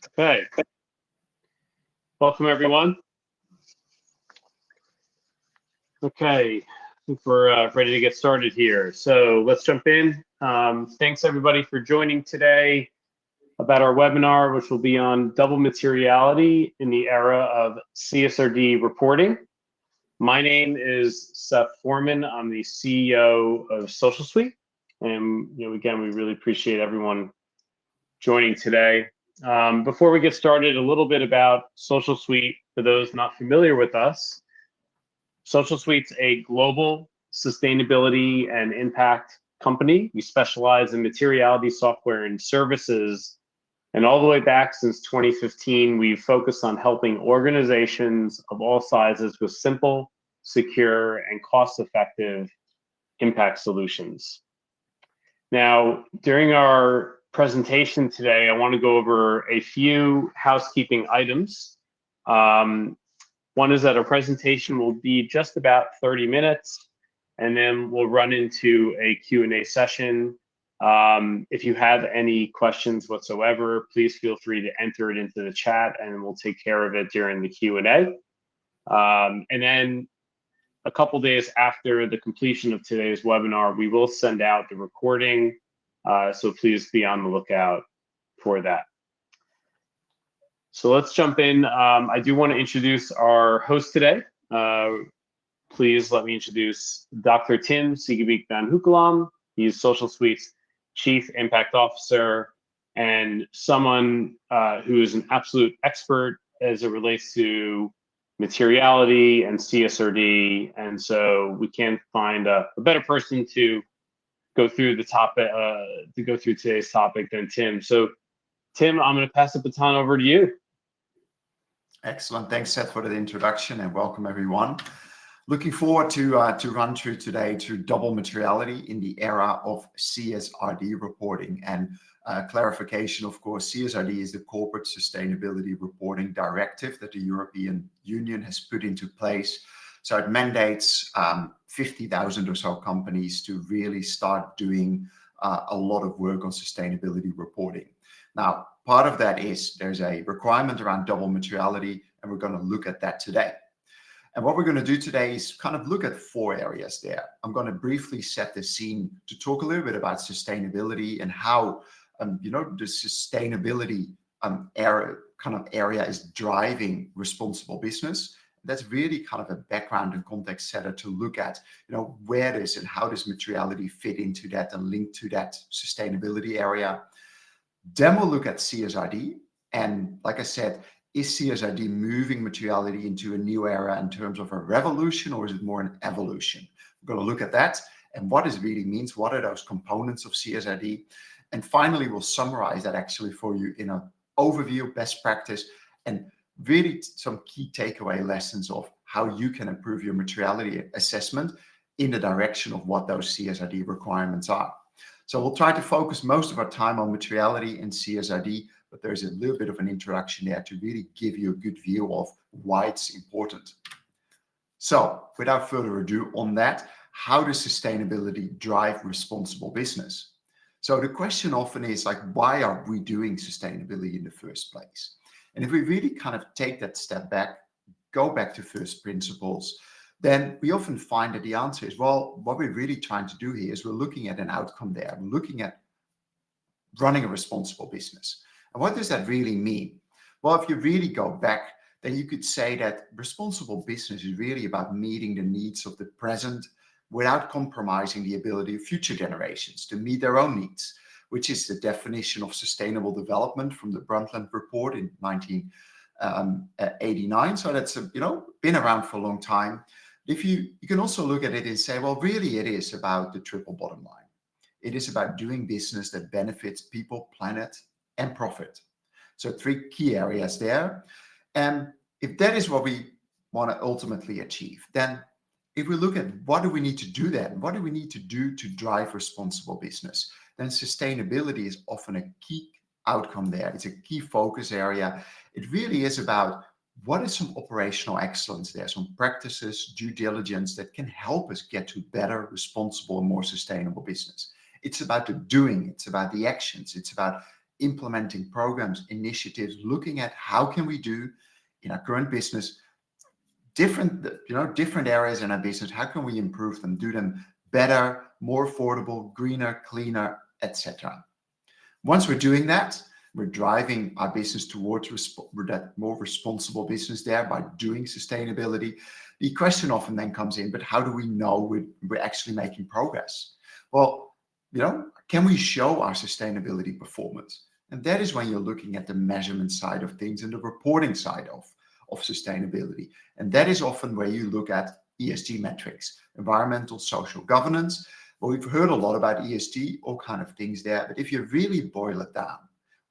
Okay, welcome everyone. Okay, I think we're ready to get started here. So let's jump in. Thanks everybody for joining today about our webinar, which will be on double materiality in the era of CSRD reporting. My name is Seth Foreman. I'm the CEO of Social Suite. And again, we really appreciate everyone joining today. Before we get started, a little bit about Social Suite for those not familiar with us. Social Suite's a global sustainability and impact company. We specialize in materiality software and services. And all the way back since 2015, we've focused on helping organizations of all sizes with simple, secure, and cost-effective impact solutions. Now, during our presentation today, I want to go over a few housekeeping items. One is that our presentation will be just about 30 minutes, and then we'll run into a Q&A session. If you have any questions whatsoever, please feel free to enter it into the chat, and we'll take care of it during the Q&A. And then a couple days after the completion of today's webinar, we will send out the recording, so please be on the lookout for that. So let's jump in. I do want to introduce our host today. Please let me introduce Dr. Tim Siegenbeek van Heukelom. He's Social Suite's Chief Impact Officer and someone who is an absolute expert as it relates to materiality and CSRD. And so we can't find a better person to go through the topic, to go through today's topic than Tim. So Tim, I'm going to pass the baton over to you. Excellent. Thanks, Seth, for the introduction, and welcome everyone. Looking forward to run through today to double materiality in the era of CSRD reporting. And clarification, of course, CSRD is the Corporate Sustainability Reporting Directive that the European Union has put into place. So it mandates 50,000 or so companies to really start doing a lot of work on sustainability reporting. Now, part of that is there's a requirement around double materiality, and we're going to look at that today. And what we're going to do today is kind of look at four areas there. I'm going to briefly set the scene to talk a little bit about sustainability and how, the sustainability area is driving responsible business. That's really kind of a background and context setter to look at, where does and how does materiality fit into that and link to that sustainability area. Then we'll look at CSRD. And like I said, is CSRD moving materiality into a new era in terms of a revolution, or is it more an evolution? We're going to look at that and what it really means. What are those components of CSRD? And finally, we'll summarize that actually for you in an overview, best practice, and really some key takeaway lessons of how you can improve your materiality assessment in the direction of what those CSRD requirements are. So we'll try to focus most of our time on materiality and CSRD, but there's a little bit of an introduction there to really give you a good view of why it's important. So without further ado on that, how does sustainability drive responsible business? So the question often is like, why are we doing sustainability in the first place? And if we really kind of take that step back, go back to first principles, then we often find that the answer is, well, what we're really trying to do here is we're looking at an outcome there. We're looking at running a responsible business. And what does that really mean? Well, if you really go back, then you could say that responsible business is really about meeting the needs of the present without compromising the ability of future generations to meet their own needs, which is the definition of sustainable development from the Brundtland Report in 1989. So that's been around for a long time. If you can also look at it and say, well, really it is about the triple bottom line. It is about doing business that benefits people, planet, and profit. So three key areas there. And if that is what we want to ultimately achieve, then if we look at what do we need to do then, what do we need to do to drive responsible business, then sustainability is often a key outcome there. It's a key focus area. It really is about what is some operational excellence there, some practices, due diligence that can help us get to better, responsible, and more sustainable business. It's about the doing, it's about the actions, it's about implementing programs, initiatives, looking at how can we do in our current business different areas in our business, how can we improve them, do them better, more affordable, greener, cleaner, etc. Once we're doing that, we're driving our business towards that more responsible business there by doing sustainability. The question often then comes in, but how do we know we're actually making progress? Well, can we show our sustainability performance? And that is when you're looking at the measurement side of things and the reporting side of sustainability. And that is often where you look at ESG metrics, environmental, social governance. Well, we've heard a lot about ESG, all kind of things there. But if you really boil it down,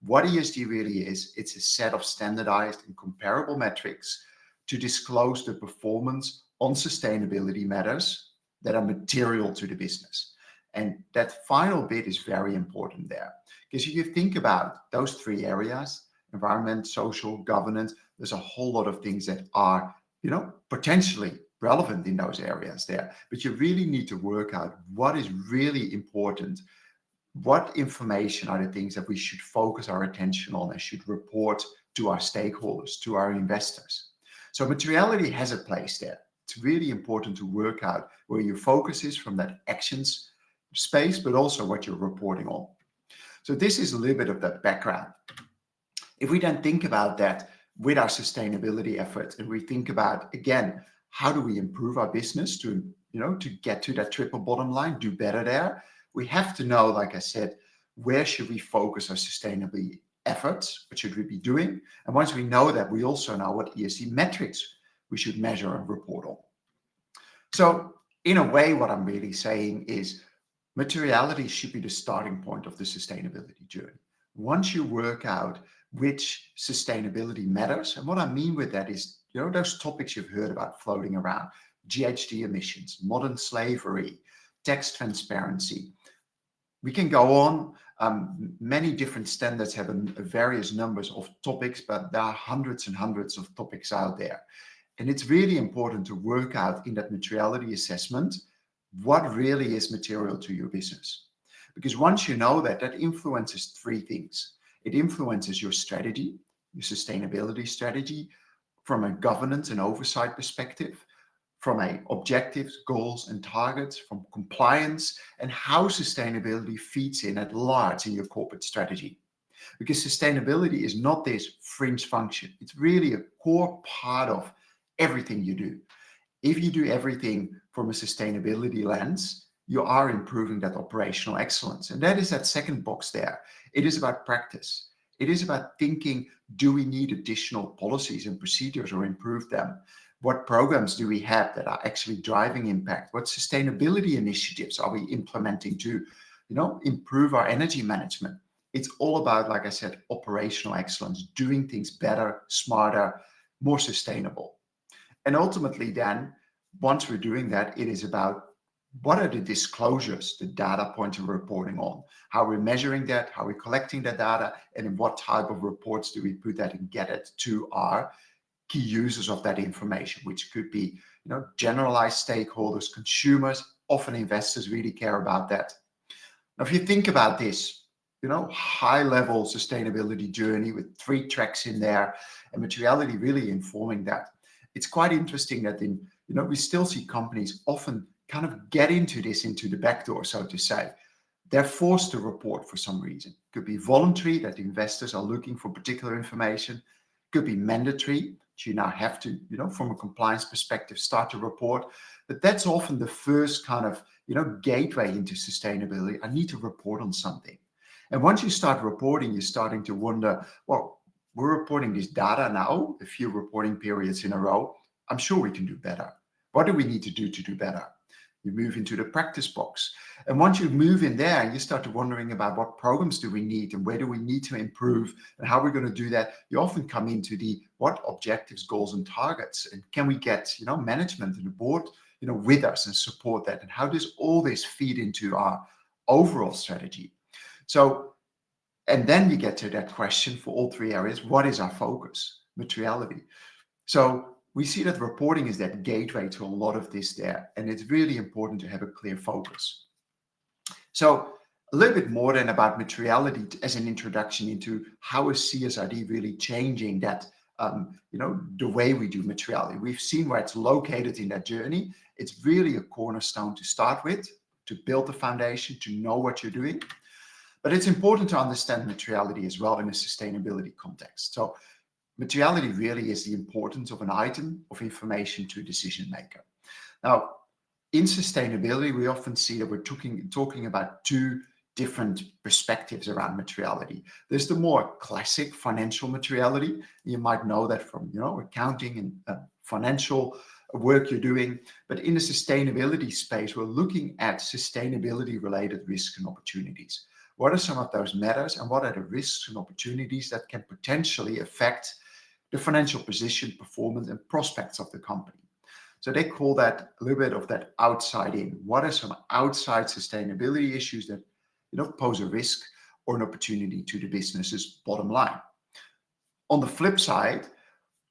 what ESG really is, it's a set of standardized and comparable metrics to disclose the performance on sustainability matters that are material to the business. And that final bit is very important there. Because if you think about those three areas, environment, social, governance, there's a whole lot of things that are, potentially relevant in those areas there. But you really need to work out what is really important. What information are the things that we should focus our attention on and should report to our stakeholders, to our investors? So materiality has a place there. It's really important to work out where your focus is from that actions space, but also what you're reporting on. So this is a little bit of that background. If we then think about that with our sustainability efforts, and we think about, again, how do we improve our business to get to that triple bottom line, do better there, we have to know, like I said, where should we focus our sustainability efforts? What should we be doing? And once we know that, we also know what ESG metrics we should measure and report on. So in a way, what I'm really saying is materiality should be the starting point of the sustainability journey. Once you work out which sustainability matters, and what I mean with that is, those topics you've heard about floating around, GHG emissions, modern slavery, tax transparency. We can go on. Many different standards have various numbers of topics, but there are hundreds and hundreds of topics out there. And it's really important to work out in that materiality assessment what really is material to your business. Because once you know that, that influences three things. It influences your strategy, your sustainability strategy, from a governance and oversight perspective, from objectives, goals, and targets, from compliance, and how sustainability feeds in at large in your corporate strategy. Because sustainability is not this fringe function. It's really a core part of everything you do. If you do everything from a sustainability lens, you are improving that operational excellence. And that is that second box there. It is about practice. It is about thinking, do we need additional policies and procedures or improve them? What programs do we have that are actually driving impact? What sustainability initiatives are we implementing to, improve our energy management? It's all about, like I said, operational excellence, doing things better, smarter, more sustainable. And ultimately then, once we're doing that, it is about what are the disclosures, the data points we're reporting on, how we're measuring that, how we're collecting that data, and in what type of reports do we put that and get it to our key users of that information, which could be, generalized stakeholders, consumers, often investors really care about that. Now, if you think about this, high-level sustainability journey with 3 tracks in there, and materiality really informing that, it's quite interesting that we still see companies often kind of get into the back door, so to say. They're forced to report for some reason. It could be voluntary, that the investors are looking for particular information. It could be mandatory, that you now have to, from a compliance perspective, start to report. But that's often the first kind of, gateway into sustainability. I need to report on something. And once you start reporting, you're starting to wonder, well, we're reporting this data now, a few reporting periods in a row. I'm sure we can do better. What do we need to do better? You move into the practice box. And once you move in there, you start to wondering about what programs do we need and where do we need to improve and how we're going to do that. You often come into what objectives, goals, and targets, and can we get, management and the board, with us and support that? And how does all this feed into our overall strategy? So, and then you get to that question for all 3 areas. What is our focus? Materiality. So we see that reporting is that gateway to a lot of this there, and it's really important to have a clear focus. So a little bit more than about materiality as an introduction into how is CSRD really changing that, the way we do materiality. We've seen where it's located in that journey. It's really a cornerstone to start with, to build the foundation, to know what you're doing. But it's important to understand materiality as well in a sustainability context. So materiality really is the importance of an item of information to a decision maker. Now, in sustainability, we often see that we're talking about two different perspectives around materiality. There's the more classic financial materiality. You might know that from accounting and financial work you're doing. But in the sustainability space, we're looking at sustainability related risks and opportunities. What are some of those matters, and what are the risks and opportunities that can potentially affect the financial position, performance, and prospects of the company? So they call that a little bit of that outside in. What are some outside sustainability issues that pose a risk or an opportunity to the business's bottom line? On the flip side,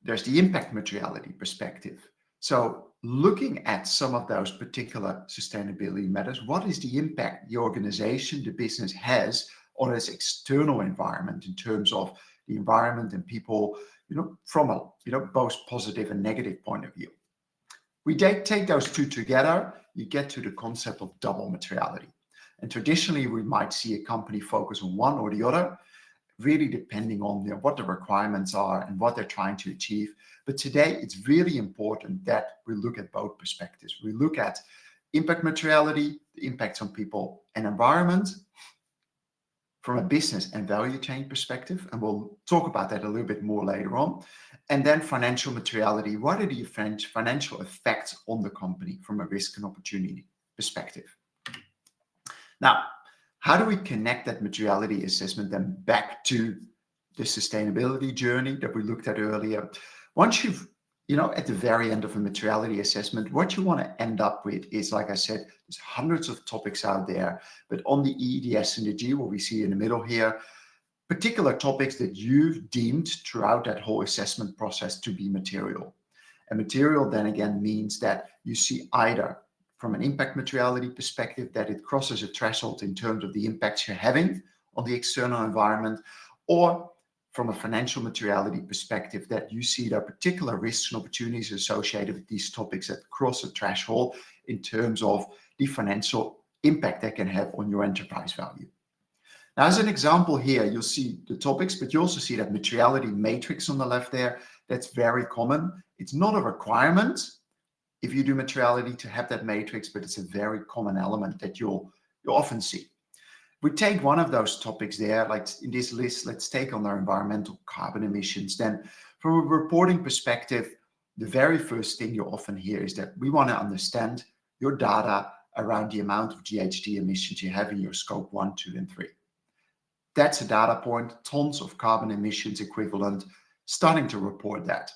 there's the impact materiality perspective. So looking at some of those particular sustainability matters, what is the impact the organization, the business has on its external environment in terms of the environment and people, from a both positive and negative point of view. We take those two together, you get to the concept of double materiality. And traditionally, we might see a company focus on one or the other, really depending on what the requirements are and what they're trying to achieve. But today, it's really important that we look at both perspectives. We look at impact materiality, the impacts on people and environment, from a business and value chain perspective, and we'll talk about that a little bit more later on. And then financial materiality, what are the financial effects on the company from a risk and opportunity perspective? Now, how do we connect that materiality assessment then back to the sustainability journey that we looked at earlier? Once you've, at the very end of a materiality assessment, what you want to end up with is, like I said, there's hundreds of topics out there, but on the E, the S, and the G, what we see in the middle here, particular topics that you've deemed throughout that whole assessment process to be material. And material then again means that you see either from an impact materiality perspective that it crosses a threshold in terms of the impacts you're having on the external environment, or from a financial materiality perspective that you see there are particular risks and opportunities associated with these topics that cross a threshold in terms of the financial impact they can have on your enterprise value. Now, as an example here, you'll see the topics, but you also see that materiality matrix on the left there. That's very common. It's not a requirement if you do materiality to have that matrix, but it's a very common element that you'll often see. We take one of those topics there, like in this list, let's take on our environmental carbon emissions. Then from a reporting perspective, the very first thing you'll often hear is that we want to understand your data around the amount of GHG emissions you have in your scope 1, 2, and 3. That's a data point, tons of carbon emissions equivalent, starting to report that.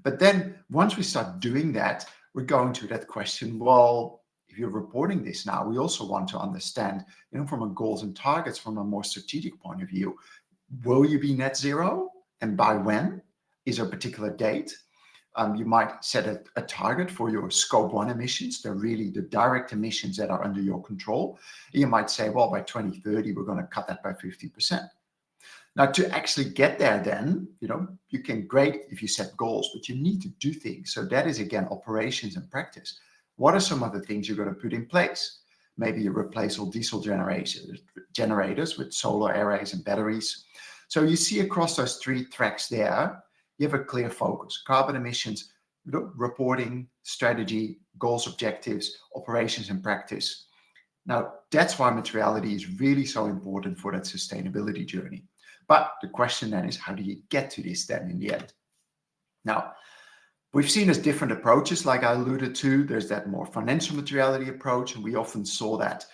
But then once we start doing that, we're going to that question, well, if you're reporting this now, we also want to understand, from a goals and targets, from a more strategic point of view, will you be net zero? And by when? Is there a particular date? You might set a target for your scope 1 emissions. They're really the direct emissions that are under your control. You might say, well, by 2030, we're going to cut that by 50%. Now, to actually get there then, you can great if you set goals, but you need to do things. So that is, again, operations and practice. What are some of the things you're going to put in place? Maybe you replace all diesel generators with solar arrays and batteries. So you see across those 3 tracks there, you have a clear focus: carbon emissions, reporting, strategy, goals, objectives, operations, and practice. Now, that's why materiality is really so important for that sustainability journey. But the question then is, how do you get to this then in the end? Now, we've seen as different approaches, like I alluded to. There's that more financial materiality approach, and we often saw that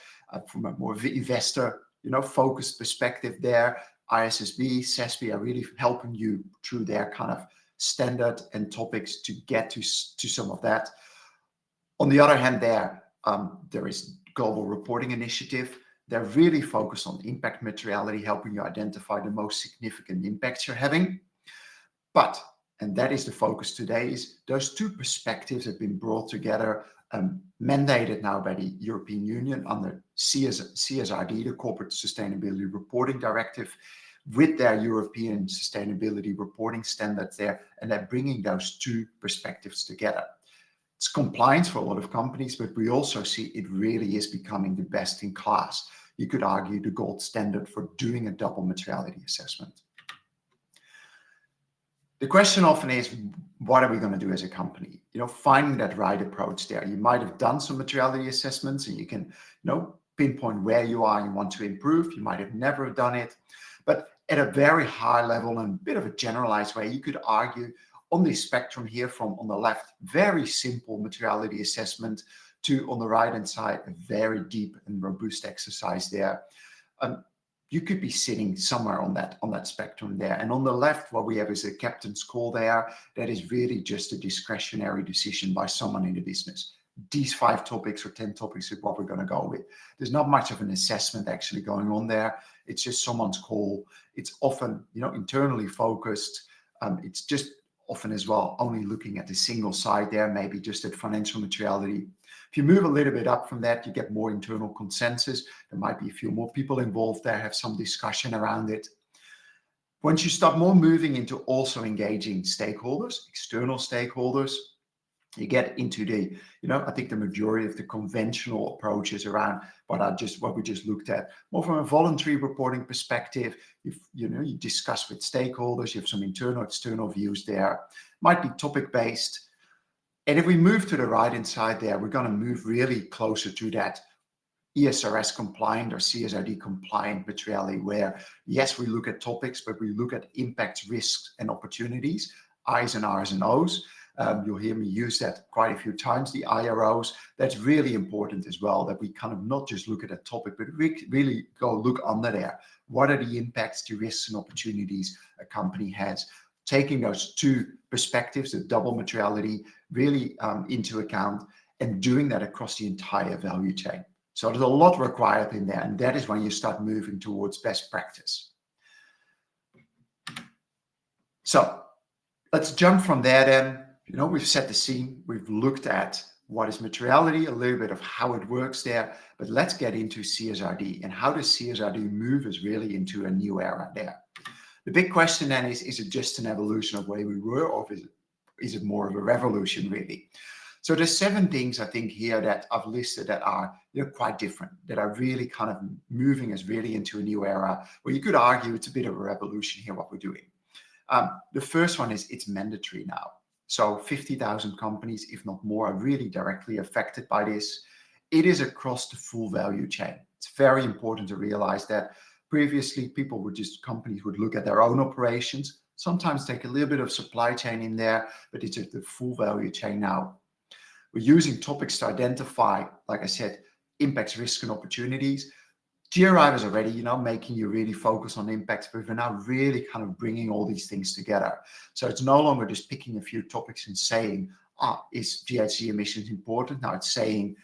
from a more investor, focused perspective there. ISSB, SASB are really helping you through their kind of standard and topics to get to some of that. On the other hand, there is Global Reporting Initiative. They're really focused on impact materiality, helping you identify the most significant impacts you're having. But, and that is the focus today, is those 2 perspectives have been brought together mandated now by the European Union under CSRD, the Corporate Sustainability Reporting Directive, with their European sustainability reporting standards there, and they're bringing those two perspectives together. It's compliance for a lot of companies, but we also see it really is becoming the best in class. You could argue the gold standard for doing a double materiality assessment. The question often is, what are we going to do as a company? Finding that right approach there. You might have done some materiality assessments and you can, pinpoint where you are and want to improve. You might have never done it. But at a very high level and a bit of a generalized way, you could argue on this spectrum here from on the left, very simple materiality assessment, to on the right-hand side, a very deep and robust exercise there. You could be sitting somewhere on that spectrum there. And on the left, what we have is a captain's call there. That is really just a discretionary decision by someone in the business. These 5 topics or 10 topics is what we're going to go with. There's not much of an assessment actually going on there. It's just someone's call. It's often, internally focused. It's just often as well only looking at a single side there, maybe just at financial materiality. If you move a little bit up from that, you get more internal consensus. There might be a few more people involved there, have some discussion around it. Once you start more moving into also engaging stakeholders, external stakeholders, you get into the, I think the majority of the conventional approaches around what we just looked at. More from a voluntary reporting perspective, you discuss with stakeholders, you have some internal, external views there. Might be topic-based. And if we move to the right-hand side there, we're going to move really closer to that ESRS compliant or CSRD compliant materiality where, yes, we look at topics, but we look at impacts, risks, and opportunities, I's and R's and O's. You'll hear me use that quite a few times, the iros. That's really important as well, that we kind of not just look at a topic, but really go look under there. What are the impacts, the risks, and opportunities a company has? Taking those two perspectives, the double materiality, really into account, and doing that across the entire value chain. So there's a lot required in there, and that is when you start moving towards best practice. So let's jump from there then. We've set the scene. We've looked at what is materiality, a little bit of how it works there, but let's get into CSRD and how does CSRD move us really into a new era there. The big question then is it just an evolution of where we were, or is it more of a revolution really? So there's 7 things I think here that I've listed that are quite different, that are really kind of moving us really into a new era, where you could argue it's a bit of a revolution here, what we're doing. The first one is it's mandatory now. So 50,000 companies, if not more, are really directly affected by this. It is across the full value chain. It's very important to realize that previously companies would look at their own operations, sometimes take a little bit of supply chain in there, but it's at the full value chain now. We're using topics to identify, like I said, impacts, risks, and opportunities. GRI was already, making you really focus on impacts, but we're now really kind of bringing all these things together. So it's no longer just picking a few topics and saying, is GHG emissions important? Now it's saying,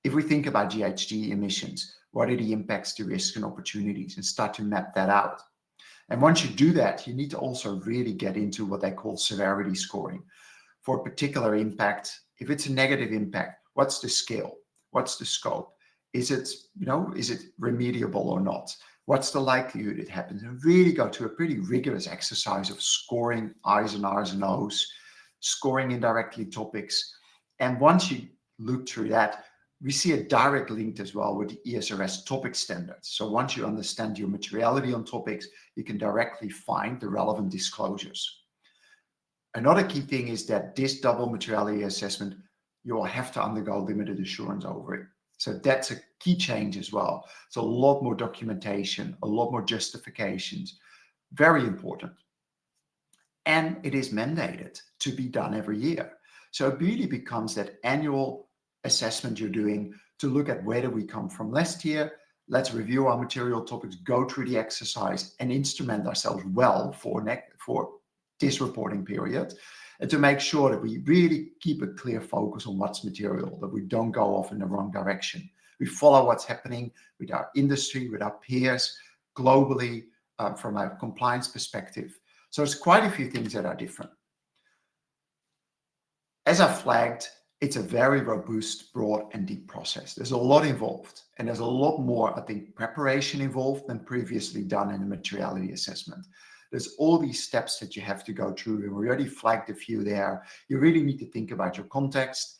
if we think about GHG emissions, what are the impacts, the risks, and opportunities, and start to map that out. And once you do that, you need to also really get into what they call severity scoring. For a particular impact, if it's a negative impact, what's the scale? What's the scope? Is it remediable or not? What's the likelihood it happens? And really go to a pretty rigorous exercise of scoring I's and R's and O's, scoring indirectly topics. And once you look through that, we see a direct link as well with the ESRS topic standards. So once you understand your materiality on topics, you can directly find the relevant disclosures. Another key thing is that this double materiality assessment, you will have to undergo limited assurance over it. So that's a key change as well. So a lot more documentation, a lot more justifications, very important. And it is mandated to be done every year. So it really becomes that annual assessment you're doing to look at where do we come from last year. Let's review our material topics, go through the exercise, and instrument ourselves well for this reporting period, and to make sure that we really keep a clear focus on what's material, that we don't go off in the wrong direction. We follow what's happening with our industry, with our peers, globally, from a compliance perspective. So there's quite a few things that are different. As I flagged, it's a very robust, broad, and deep process. There's a lot involved, and there's a lot more, I think, preparation involved than previously done in a materiality assessment. There's all these steps that you have to go through, and we already flagged a few there. You really need to think about your context,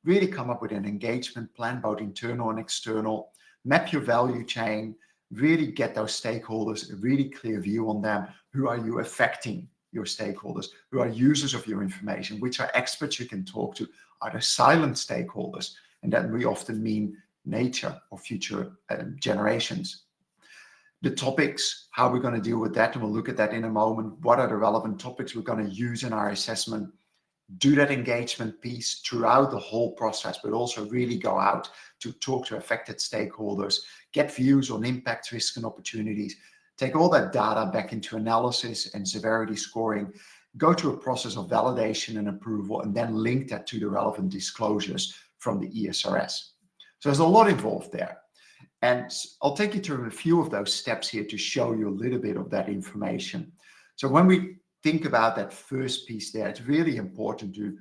really come up with an engagement plan, both internal and external, map your value chain, really get those stakeholders a really clear view on them. Who are you affecting? Your stakeholders, who are users of your information, which are experts you can talk to, are the silent stakeholders, and that we often mean nature or future generations. The topics, how we're going to deal with that, and we'll look at that in a moment. What are the relevant topics we're going to use in our assessment? Do that engagement piece throughout the whole process, but also really go out to talk to affected stakeholders, get views on impact, risk, and opportunities, take all that data back into analysis and severity scoring, go through a process of validation and approval, and then link that to the relevant disclosures from the ESRS. So there's a lot involved there. And I'll take you through a few of those steps here to show you a little bit of that information. So when we think about that first piece there, it's really important to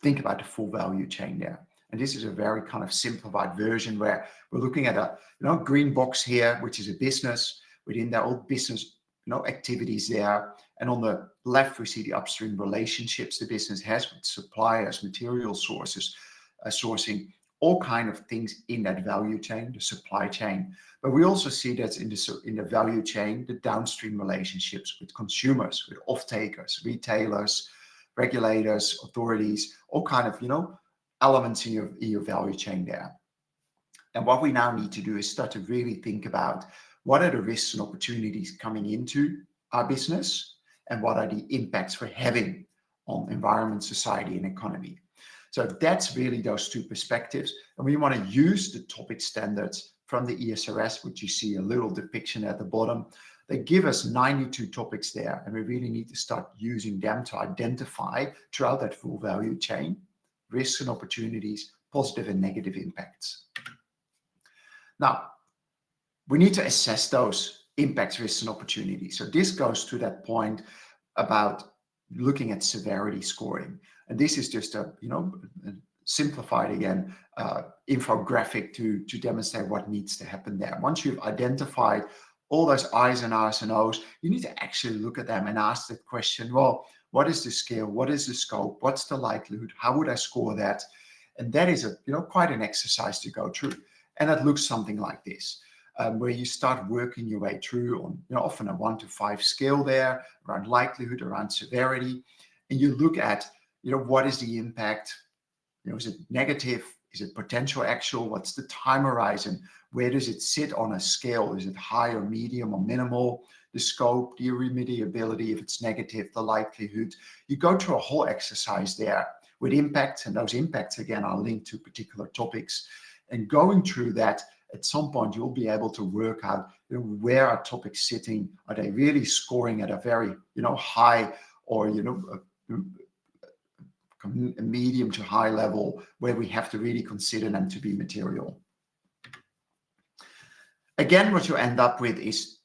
think about the full value chain there. And this is a very kind of simplified version where we're looking at a green box here, which is a business. Within that old business activities there. And on the left, we see the upstream relationships the business has with suppliers, material sources, sourcing, all kind of things in that value chain, the supply chain. But we also see that in the value chain, the downstream relationships with consumers, with off-takers, retailers, regulators, authorities, all kind of, elements in your value chain there. And what we now need to do is start to really think about what are the risks and opportunities coming into our business, and what are the impacts we're having on environment, society, and economy. So that's really those two perspectives. And we want to use the topic standards from the ESRS, which you see a little depiction at the bottom. They give us 92 topics there, and we really need to start using them to identify throughout that full value chain risks and opportunities, positive and negative impacts. Now, we need to assess those impacts, risks, and opportunities. So this goes to that point about looking at severity scoring. And this is just a, simplified again, infographic to demonstrate what needs to happen there. Once you've identified all those I's and R's and O's, you need to actually look at them and ask the question, well, what is the scale? What is the scope? What's the likelihood? How would I score that? And that is quite an exercise to go through. And it looks something like this, where you start working your way through on often a 1 to 5 scale there, around likelihood, around severity. And you look at, what is the impact? Is it negative? Is it potential actual? What's the time horizon? Where does it sit on a scale? Is it high or medium or minimal? The scope, the remediability, if it's negative, the likelihood. You go through a whole exercise there with impacts, and those impacts, again, are linked to particular topics. And going through that, at some point, you'll be able to work out where are topics sitting. Are they really scoring at a very high or a medium to high level where we have to really consider them to be material. Again, what you end up with is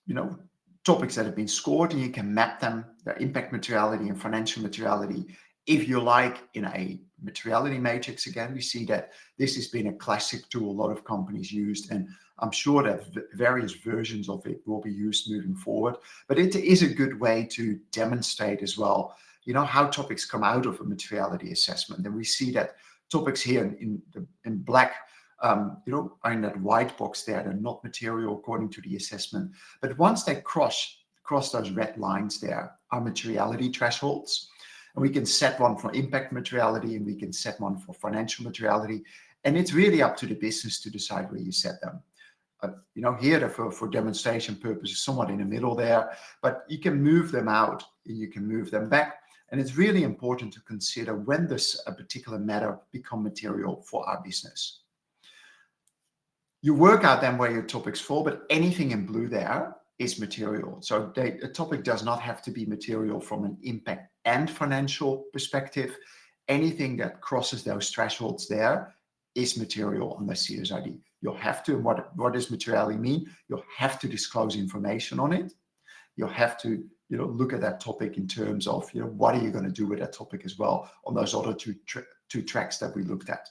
topics that have been scored, and you can map them, their impact materiality and financial materiality. If you like, in a materiality matrix, again, we see that this has been a classic tool a lot of companies used, and I'm sure that various versions of it will be used moving forward. But it is a good way to demonstrate as well, how topics come out of a materiality assessment. And we see that topics here in black, are in that white box there. They're not material according to the assessment. But once they cross those red lines there, are materiality thresholds. And we can set one for impact materiality, and we can set one for financial materiality. And it's really up to the business to decide where you set them. Here for demonstration purposes, somewhat in the middle there, but you can move them out and you can move them back. And it's really important to consider when does a particular matter become material for our business. You work out then where your topics fall, but anything in blue there is material. So a topic does not have to be material from an impact and financial perspective. Anything that crosses those thresholds there is material on the CSRD. You'll have to, what does materiality mean? You'll have to disclose information on it. you'll have to look at that topic in terms of what are you going to do with that topic as well on those other two tracks that we looked at.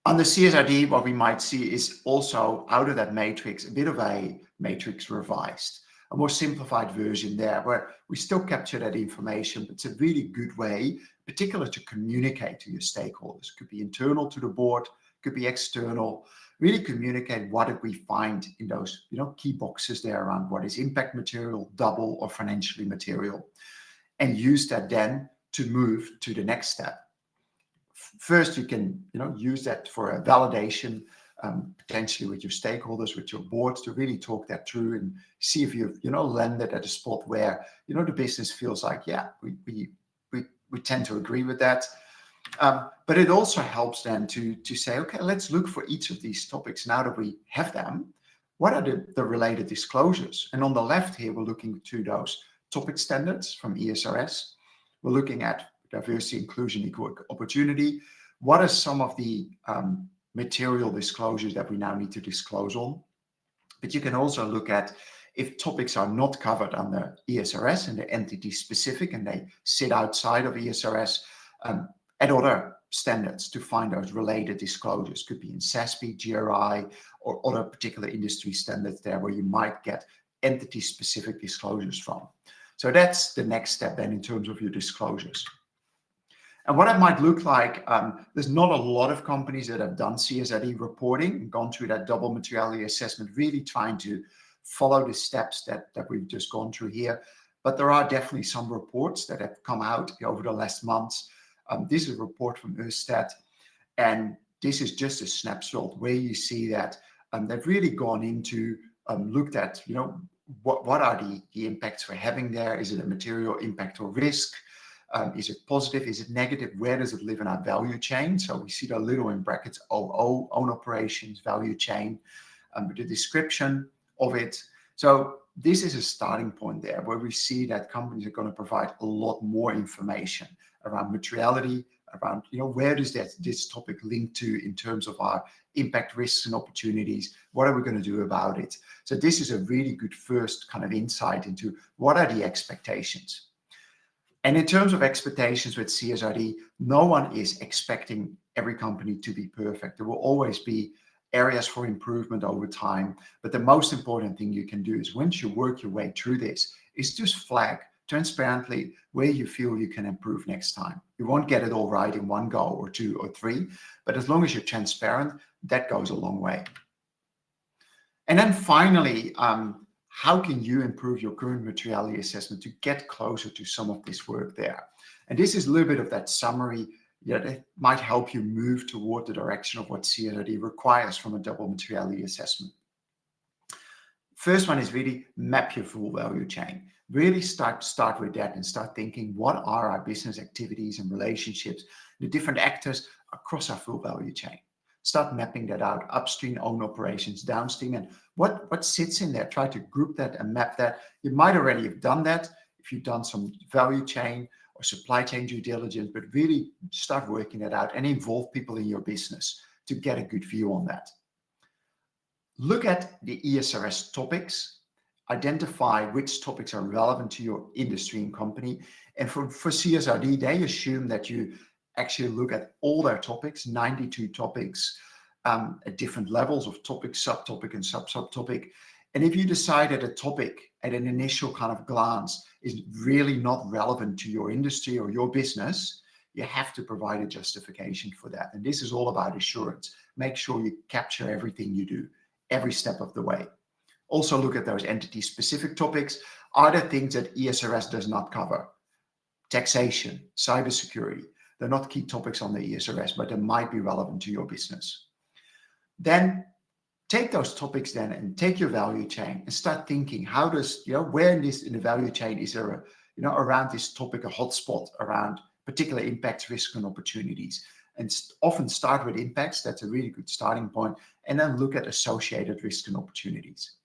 On the CSRD, what we might see is also out of that matrix, a bit of a matrix revised, a more simplified version there, where we still capture that information, but it's a really good way, particularly to communicate to your stakeholders. Could be internal to the board, could be external. Really communicate what did we find in those key boxes there around what is impact material, double, or financially material, and use that then to move to the next step. First, you can use that for a validation, potentially with your stakeholders, with your boards, to really talk that through and see if you've landed at a spot where the business feels like, yeah, we tend to agree with that. But it also helps then to say, okay, let's look for each of these topics. Now that we have them, what are the related disclosures? And on the left here, we're looking to those topic standards from ESRS. We're looking at diversity, inclusion, equal opportunity. What are some of the material disclosures that we now need to disclose on? But you can also look at if topics are not covered under ESRS and they're entity specific and they sit outside of ESRS, at other standards to find those related disclosures. Could be in SASB, GRI, or other particular industry standards there where you might get entity-specific disclosures from. So that's the next step then in terms of your disclosures. And what it might look like, there's not a lot of companies that have done CSRD reporting and gone through that double materiality assessment, really trying to follow the steps that we've just gone through here. But there are definitely some reports that have come out over the last months. This is a report from Ørsted, and this is just a snapshot where you see that they've really gone into, looked at, what are the impacts we're having there? Is it a material impact or risk? Is it positive? Is it negative? Where does it live in our value chain? So we see the little in brackets, OO, own operations, value chain, with the description of it. So this is a starting point there where we see that companies are going to provide a lot more information around materiality, around where does this topic link to in terms of our impact, risks, and opportunities. What are we going to do about it? So this is a really good first kind of insight into what are the expectations. And in terms of expectations with CSRD, no one is expecting every company to be perfect. There will always be areas for improvement over time. But the most important thing you can do is once you work your way through this, is just flag transparently where you feel you can improve next time. You won't get it all right in one go or two or three, but as long as you're transparent, that goes a long way. And then finally, how can you improve your current materiality assessment to get closer to some of this work there? And this is a little bit of that summary that might help you move toward the direction of what CSRD requires from a double materiality assessment. First one is really map your full value chain. Really start with that and start thinking, what are our business activities and relationships, the different actors across our full value chain. Start mapping that out, upstream, own operations, downstream, and what sits in there. Try to group that and map that. You might already have done that if you've done some value chain or supply chain due diligence, but really start working that out and involve people in your business to get a good view on that. Look at the ESRS topics, identify which topics are relevant to your industry and company. And for CSRD, they assume that you actually look at all their topics, 92 topics at different levels of topic, subtopic, and subtopic. And if you decide that a topic at an initial kind of glance is really not relevant to your industry or your business, you have to provide a justification for that. And this is all about assurance. Make sure you capture everything you do, every step of the way. Also look at those entity-specific topics. Are there things that ESRS does not cover? Taxation, cybersecurity. They're not key topics on the ESRS, but they might be relevant to your business. Then take those topics then and take your value chain and start thinking, how does, where in the value chain is there, around this topic, a hotspot around particular impacts, risks, and opportunities. And often start with impacts. That's a really good starting point. And then look at associated risks and opportunities.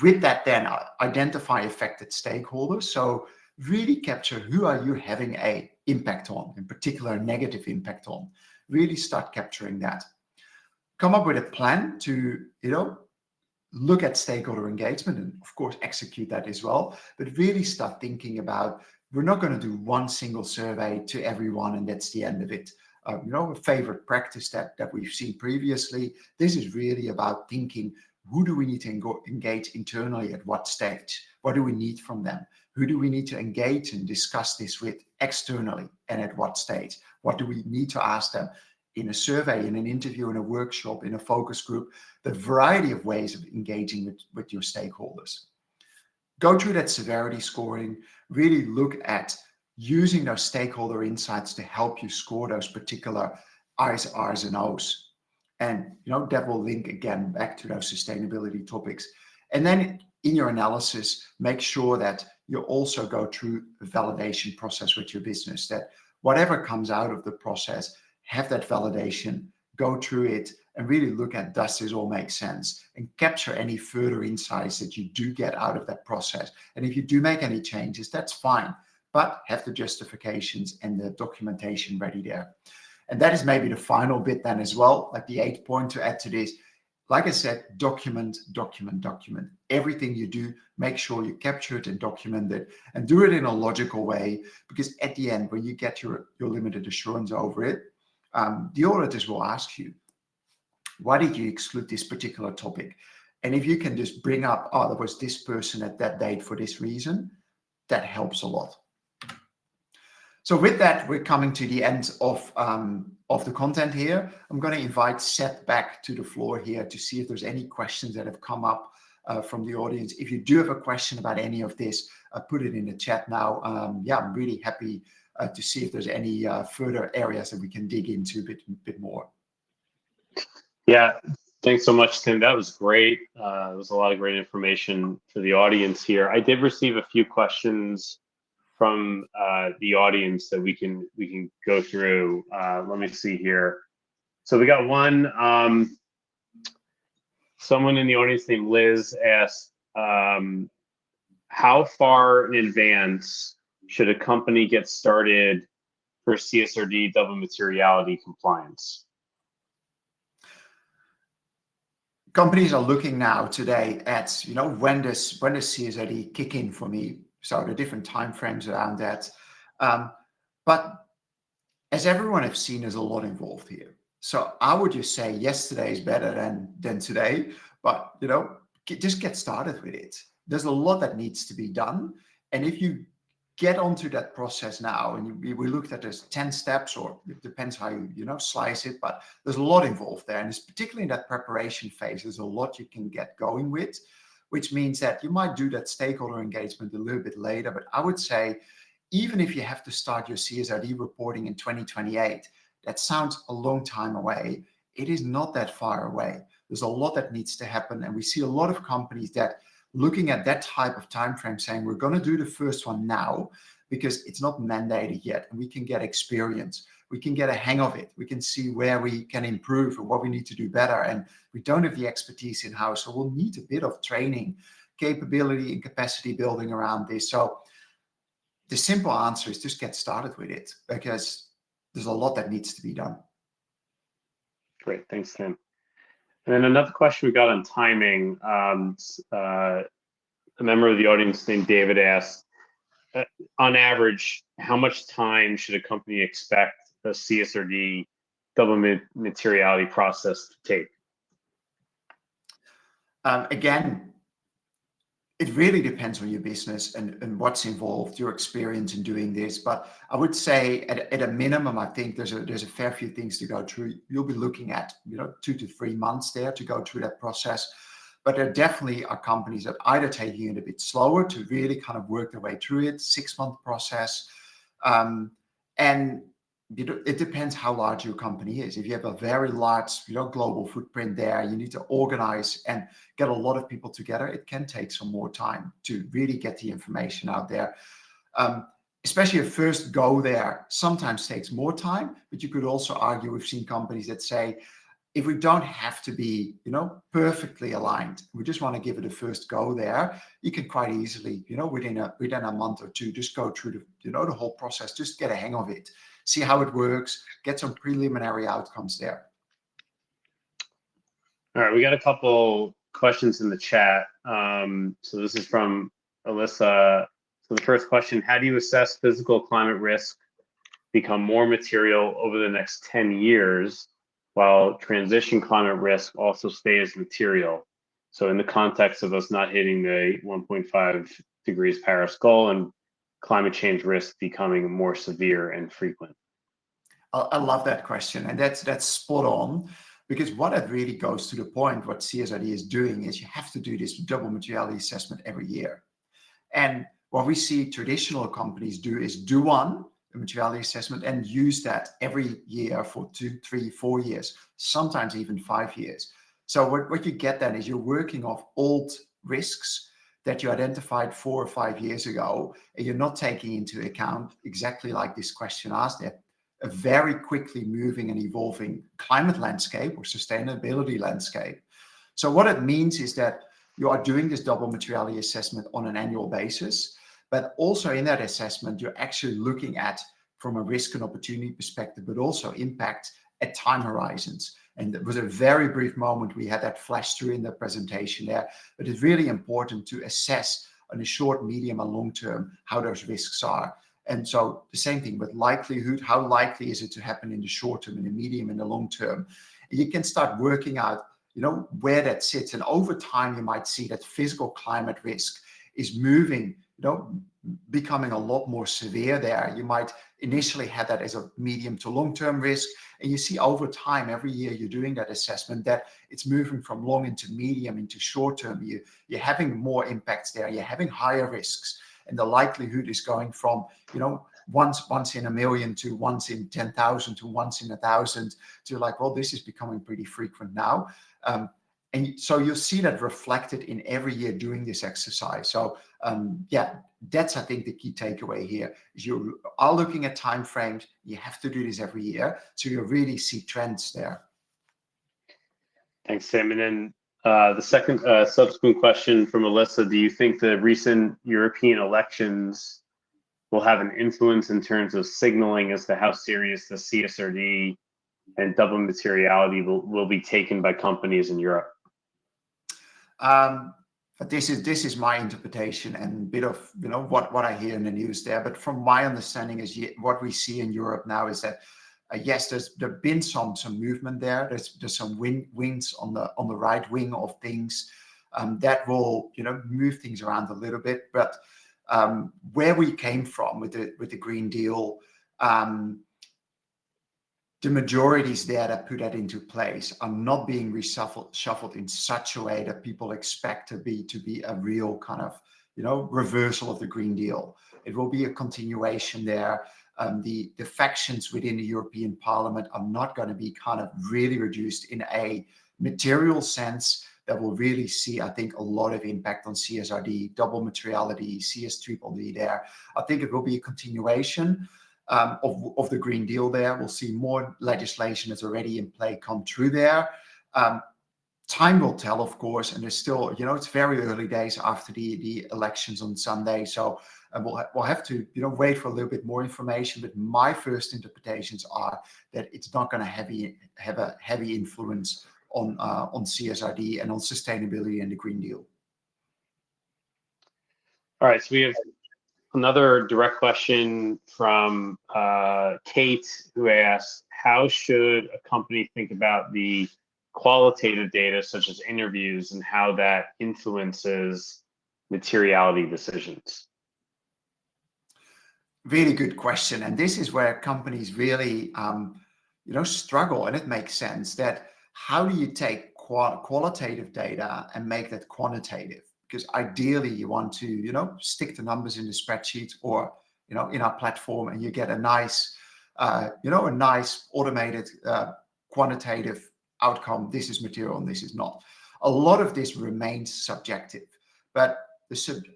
With that, then identify affected stakeholders. So really capture who are you having a impact on, in particular, a negative impact on. Really start capturing that. Come up with a plan to, look at stakeholder engagement and of course execute that as well, but really start thinking about, we're not going to do one single survey to everyone and that's the end of it. A favorite practice that we've seen previously, this is really about thinking, who do we need to engage internally at what stage? What do we need from them? Who do we need to engage and discuss this with externally and at what stage? What do we need to ask them in a survey, in an interview, in a workshop, in a focus group? The variety of ways of engaging with your stakeholders. Go through that severity scoring, really look at using those stakeholder insights to help you score those particular I's, R's, and O's. And that will link again back to those sustainability topics. And then in your analysis, make sure that you also go through a validation process with your business, that whatever comes out of the process, have that validation, go through it, and really look at, does this all make sense? And capture any further insights that you do get out of that process. And if you do make any changes, that's fine, but have the justifications and the documentation ready there. And that is maybe the final bit then as well, like the 8th point to add to this. Like I said, document, document, document. Everything you do, make sure you capture it and document it, and do it in a logical way, because at the end, when you get your limited assurance over it, the auditors will ask you, why did you exclude this particular topic? And if you can just bring up, oh, there was this person at that date for this reason, that helps a lot. So with that, we're coming to the end of the content here. I'm going to invite Seth back to the floor here to see if there's any questions that have come up from the audience. If you do have a question about any of this, put it in the chat now. I'm really happy to see if there's any further areas that we can dig into a bit more. Yeah, thanks so much, Tim. That was great. It was a lot of great information for the audience here. I did receive a few questions from the audience that we can go through. Let me see here. So we got one. Someone in the audience named Liz asked, how far in advance should a company get started for CSRD double materiality compliance? Companies are looking now today at, when does CSRD kick in for me? So the different timeframes around that. But as everyone has seen, there's a lot involved here. So I would just say yesterday is better than today, but just get started with it. There's a lot that needs to be done. And if you get onto that process now, and we looked at there's 10 steps, or it depends how you slice it, but there's a lot involved there. And it's particularly in that preparation phase, there's a lot you can get going with, which means that you might do that stakeholder engagement a little bit later. But I would say, even if you have to start your CSRD reporting in 2028, that sounds a long time away. It is not that far away. There's a lot that needs to happen. And we see a lot of companies that looking at that type of time frame saying, we're going to do the first one now because it's not mandated yet. And we can get experience. We can get a hang of it. We can see where we can improve and what we need to do better. And we don't have the expertise in-house. So we'll need a bit of training, capability, and capacity building around this. So the simple answer is just get started with it, because there's a lot that needs to be done. Great. Thanks, Tim. And then another question we got on timing. A member of the audience named David asked, on average, how much time should a company expect a CSRD double materiality process to take? Again, it really depends on your business and what's involved, your experience in doing this. But I would say at a minimum, I think there's a fair few things to go through. You'll be looking at 2 to 3 months there to go through that process. But there definitely are companies that either taking it a bit slower to really kind of work their way through it, 6-month process. And it depends how large your company is. If you have a very large global footprint there, you need to organize and get a lot of people together. It can take some more time to really get the information out there. Especially a first go there sometimes takes more time, but you could also argue, we've seen companies that say, if we don't have to be, perfectly aligned, we just want to give it a first go there, you can quite easily, within a month or two, just go through the whole process, just get a hang of it, see how it works, get some preliminary outcomes there. All right, we got a couple questions in the chat. So this is from Alyssa. So the first question, how do you assess physical climate risk become more material over the next 10 years while transition climate risk also stays material? So in the context of us not hitting the 1.5 degrees Paris goal and climate change risk becoming more severe and frequent. I love that question, and that's spot on, because what it really goes to the point, what CSRD is doing is you have to do this double materiality assessment every year. And what we see traditional companies do is do a materiality assessment, and use that every year for 2, 3, 4 years, sometimes even 5 years. So what you get then is you're working off old risks that you identified 4 or 5 years ago, and you're not taking into account, exactly like this question asked there, a very quickly moving and evolving climate landscape or sustainability landscape. So what it means is that you are doing this double materiality assessment on an annual basis, but also in that assessment, you're actually looking at, from a risk and opportunity perspective, but also impact at time horizons. And it was a very brief moment we had that flash through in the presentation there, but it's really important to assess on a short, medium, and long term how those risks are. And so the same thing with likelihood, how likely is it to happen in the short term, in the medium, and the long term? And you can start working out, where that sits. And over time, you might see that physical climate risk is moving, becoming a lot more severe there. You might initially have that as a medium to long-term risk. And you see over time, every year you're doing that assessment, that it's moving from long into medium into short-term. You're having more impacts there. You're having higher risks. And the likelihood is going from, once in a million to once in 10,000 to once in 1,000 to like, well, this is becoming pretty frequent now. And so you'll see that reflected in every year doing this exercise. So yeah, that's, I think, the key takeaway here is you are looking at time frames. You have to do this every year, so you really see trends there. Thanks, Tim. And then the second subsequent question from Alyssa, do you think the recent European elections will have an influence in terms of signaling as to how serious the CSRD and double materiality will be taken by companies in Europe? But this is my interpretation and a bit of what I hear in the news there. But from my understanding, is what we see in Europe now is that yes, there's been some movement there. There's some wins on the right wing of things that will move things around a little bit. But where we came from with the Green Deal, the majorities there that put that into place are not being shuffled in such a way that people expect to be a real kind of reversal of the Green Deal. It will be a continuation there. The factions within the European Parliament are not going to be kind of really reduced in a material sense that will really see, I think, a lot of impact on CSRD, double materiality, CS3D there. I think it will be a continuation of the Green Deal there. We'll see more legislation that's already in play come through there. Time will tell, of course, and there's still, it's very early days after the elections on Sunday. So we'll have to, wait for a little bit more information. But my first interpretations are that it's not going to have a heavy influence on CSRD and on sustainability and the Green Deal. All right, so we have another direct question from Kate, who asks, how should a company think about the qualitative data, such as interviews, and how that influences materiality decisions? Really good question. And this is where companies really, struggle. And it makes sense that how do you take qualitative data and make that quantitative? Because ideally you want to, stick the numbers in the spreadsheet or, in our platform, and you get a nice, a nice automated quantitative outcome. This is material and this is not. A lot of this remains subjective, but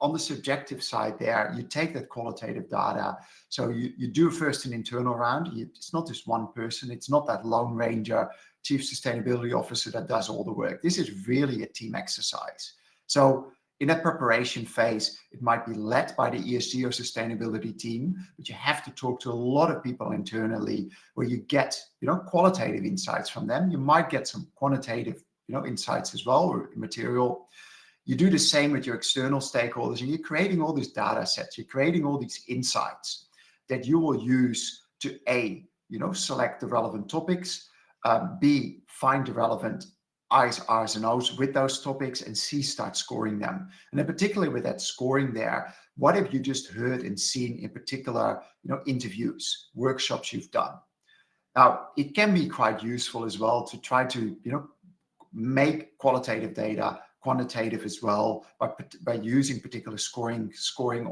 on the subjective side there, you take that qualitative data. So you do first an internal round. It's not just one person. It's not that Lone Ranger Chief Sustainability Officer that does all the work. This is really a team exercise. So in that preparation phase, it might be led by the ESG or sustainability team, but you have to talk to a lot of people internally where you get, qualitative insights from them. You might get some quantitative insights as well, or material. You do the same with your external stakeholders, and you're creating all these data sets. You're creating all these insights that you will use to A, select the relevant topics, B, find the relevant I's, R's, and O's with those topics, and C, start scoring them. And in particular with that scoring there, what have you just heard and seen in particular, interviews, workshops you've done? Now, it can be quite useful as well to try to, make qualitative data quantitative as well by using particular scoring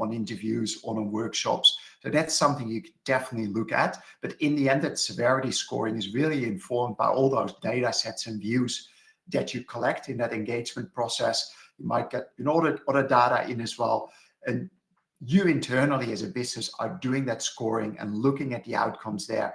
on interviews or on workshops. So that's something you can definitely look at. But in the end, that severity scoring is really informed by all those data sets and views that you collect in that engagement process. You might get other data in as well. And you internally as a business are doing that scoring and looking at the outcomes there.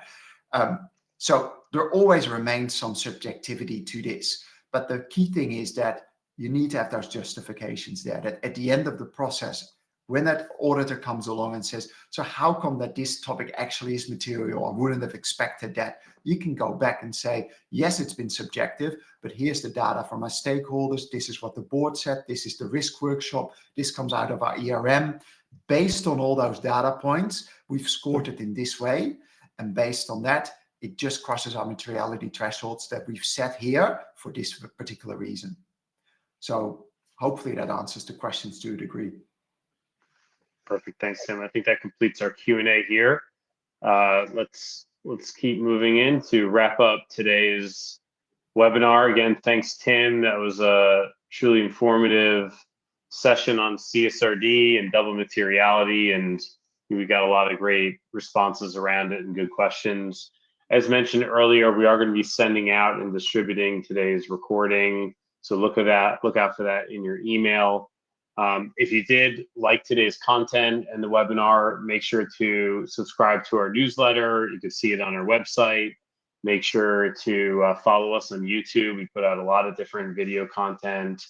So there always remains some subjectivity to this. But the key thing is that you need to have those justifications there, that at the end of the process, when that auditor comes along and says, so how come that this topic actually is material? I wouldn't have expected that. You can go back and say, yes, it's been subjective, but here's the data from my stakeholders. This is what the board said. This is the risk workshop. This comes out of our ERM. Based on all those data points, we've scored it in this way. And based on that, it just crosses our materiality thresholds that we've set here for this particular reason. So hopefully that answers the questions to a degree. Perfect. Thanks, Tim. I think that completes our Q&A here. Let's keep moving in to wrap up today's webinar. Again, thanks, Tim. That was a truly informative session on CSRD and double materiality, and we got a lot of great responses around it and good questions. As mentioned earlier, we are going to be sending out and distributing today's recording. So look out for that in your email. If you did like today's content and the webinar, make sure to subscribe to our newsletter. You can see it on our website. Make sure to follow us on YouTube. We put out a lot of different video content.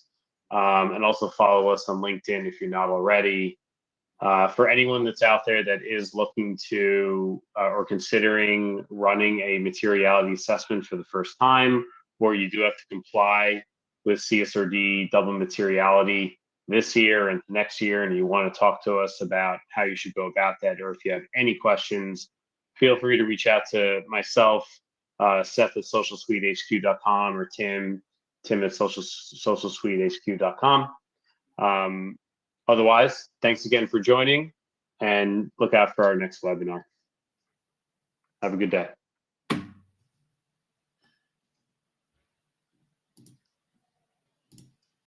And also follow us on LinkedIn if you're not already. For anyone that's out there that is looking to or considering running a materiality assessment for the first time, or you do have to comply with CSRD double materiality this year and next year, and you want to talk to us about how you should go about that, or if you have any questions, feel free to reach out to myself, Seth at socialsuitehq.com, or Tim at socialsuitehq.com. Otherwise, thanks again for joining, and look out for our next webinar. Have a good day.